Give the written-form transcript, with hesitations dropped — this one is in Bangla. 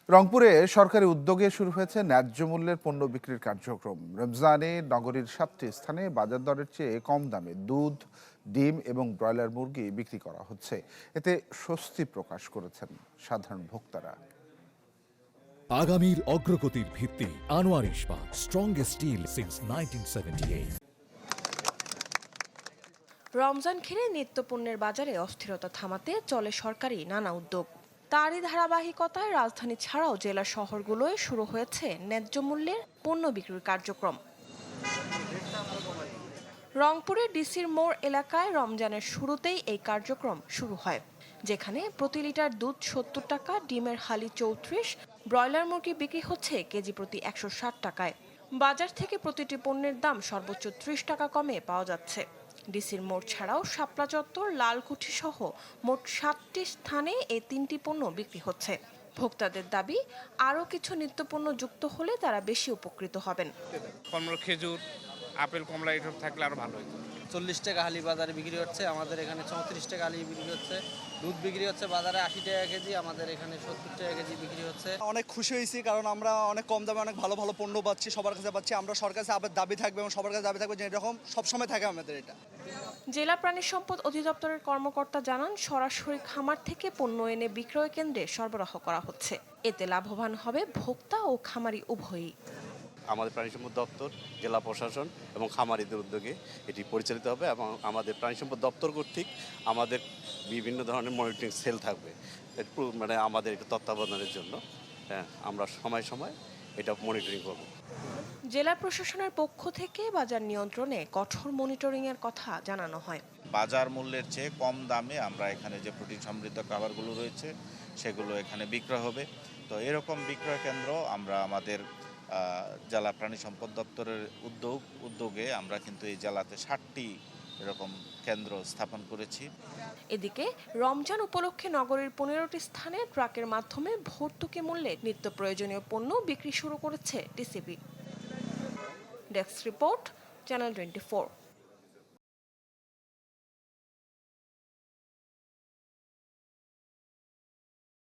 রংপুরে সরকারি উদ্যোগে শুরু হয়েছে ন্যায্য মূল্যের পণ্য বিক্রির কার্যক্রম। রমজানে নগরীর 7টি স্থানে বাজার দরের চেয়ে কম দামে দুধ, ডিম এবং ব্রয়লার মুরগি বিক্রি করা হচ্ছে। এতে স্বস্তি প্রকাশ করেছেন সাধারণ ভোক্তারা। আগামীর অগ্রগতির ভিত্তি আনোয়ার ইস্পাত, স্ট্রংগেস্ট স্টিল সিন্স 1978। রমজান ঘিরে নিত্যপণ্যের বাজারে অস্থিরতা থামাতে চলে সরকারি নানা উদ্যোগ। তারই ধারাবাহিকতায় রাজধানী ছাড়াও জেলা শহরগুলোয় শুরু হয়েছে ন্যায্য মূল্যের পণ্য বিক্রির কার্যক্রম। রংপুরের ডিসির মোড় এলাকায় রমজানের শুরুতেই এই কার্যক্রম শুরু হয়, যেখানে প্রতি লিটার দুধ 70 টাকা, ডিমের হালি 34, ব্রয়লার মুরগি বিক্রি হচ্ছে কেজি প্রতি 160 টাকায়। বাজার থেকে প্রতিটি পণ্যের দাম সর্বোচ্চ 30 টাকা কমে পাওয়া যাচ্ছে। ডিসির মোড় ছাড়াও শাপলা চত্বর, লালকুঠি সহ মোট 7টি স্থানে এই 3টি পণ্য বিক্রি হচ্ছে। ভোক্তাদের দাবি, আরও কিছু নিত্যপণ্য যুক্ত হলে তারা বেশি উপকৃত হবেন। খেজুর, আপেল, কমলা এসব থাকলে আরো ভালো হতো। 40 টাকা হালি বাজারে বিক্রি হচ্ছে, আমাদের এখানে 34 টাকা হালি বিক্রি হচ্ছে। দুধ বিক্রি হচ্ছে বাজারে 80 টাকা কেজি, আমাদের এখানে 70 টাকা কেজি বিক্রি হচ্ছে। অনেক খুশি হয়েছি, কারণ আমরা অনেক কম দামে অনেক ভালো ভালো পণ্য পাচ্ছি, সবার কাছে পাচ্ছি। আমরা সরকার কাছে আবার দাবি থাকবে এবং সবার কাছে দাবি থাকবে যে এরকম সবসময় থাকে আমাদের এটা। জেলা প্রাণী সম্পদ অধিদপ্তরের কর্মকর্তা জানান, সরাসরি খামার থেকে পণ্য এনে বিক্রয় কেন্দ্রে সরবরাহ করা হচ্ছে। এতে লাভবান হবে ভোক্তা ও খামারি উভয়ই। আমাদের প্রাণী সম্পদ দপ্তর, জেলা প্রশাসন এবং খামারিদের উদ্যোগে এটি পরিচালিত হবে এবং আমাদের প্রাণী সম্পদ দপ্তর কর্তৃক আমাদের বিভিন্ন ধরনের মনিটরিং সেল থাকবে, মানে আমাদের তত্ত্বাবধানের জন্য। হ্যাঁ, আমরা সময় সময় এটা মনিটরিং করব। জেলা প্রশাসনের পক্ষ থেকে বাজার নিয়ন্ত্রণে কঠোর মনিটরিংয়ের কথা জানানো হয়। বাজার মূল্যের চেয়ে কম দামে আমরা এখানে যে প্রোটিন সমৃদ্ধ খাবারগুলো রয়েছে সেগুলো এখানে বিক্রয় হবে। তো এরকম বিক্রয় কেন্দ্র আমরা আমাদের জেলা প্রাণী সম্পদ দপ্তরের উদ্যোগে আমরা কিন্তু এই জেলাতে 60টি এরকম কেন্দ্র স্থাপন করেছি। এদিকে রমজান উপলক্ষে নগরীর 15টি স্থানে ট্রাকের মাধ্যমে ভর্তুকি মূল্যে নিত্য প্রয়োজনীয় পণ্য বিক্রি শুরু করেছে ডিসিবি। Desk report, channel 24।